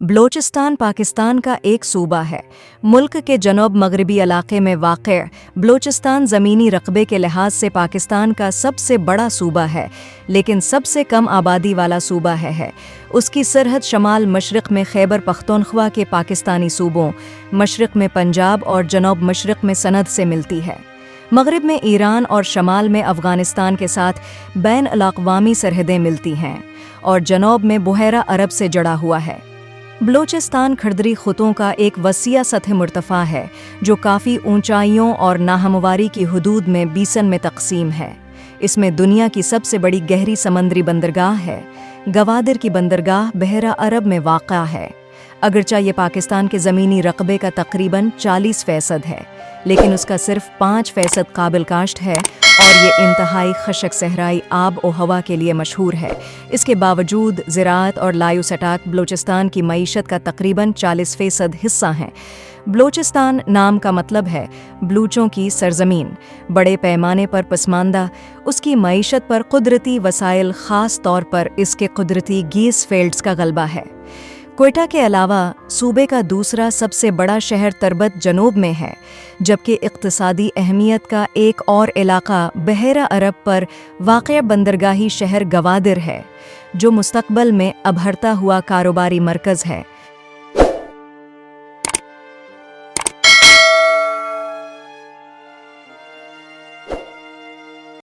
بلوچستان پاکستان کا ایک صوبہ ہے۔ ملک کے جنوب مغربی علاقے میں واقع بلوچستان زمینی رقبے کے لحاظ سے پاکستان کا سب سے بڑا صوبہ ہے، لیکن سب سے کم آبادی والا صوبہ ہے۔ اس کی سرحد شمال مشرق میں خیبر پختونخوا کے پاکستانی صوبوں، مشرق میں پنجاب اور جنوب مشرق میں سندھ سے ملتی ہے۔ مغرب میں ایران اور شمال میں افغانستان کے ساتھ بین الاقوامی سرحدیں ملتی ہیں، اور جنوب میں بحیرہ عرب سے جڑا ہوا ہے۔ بلوچستان کھردری خطوں کا ایک وسیع سطح مرتفع ہے جو کافی اونچائیوں اور ناہمواری کی حدود میں بیسن میں تقسیم ہے۔ اس میں دنیا کی سب سے بڑی گہری سمندری بندرگاہ ہے۔ گوادر کی بندرگاہ بحیرہ عرب میں واقع ہے۔ اگرچہ یہ پاکستان کے زمینی رقبے کا تقریباً 40% ہے، لیکن اس کا صرف 5% قابل کاشت ہے اور یہ انتہائی خشک صحرائی آب و ہوا کے لیے مشہور ہے۔ اس کے باوجود زراعت اور لایوسٹاک بلوچستان کی معیشت کا تقریباً 40% حصہ ہیں۔ بلوچستان نام کا مطلب ہے بلوچوں کی سرزمین۔ بڑے پیمانے پر پسماندہ، اس کی معیشت پر قدرتی وسائل، خاص طور پر اس کے قدرتی گیس فیلڈز کا غلبہ ہے۔ کوئٹہ کے علاوہ صوبے کا دوسرا سب سے بڑا شہر تربت جنوب میں ہے، جبکہ اقتصادی اہمیت کا ایک اور علاقہ بحیرہ عرب پر واقع بندرگاہی شہر گوادر ہے، جو مستقبل میں ابھرتا ہوا کاروباری مرکز ہے۔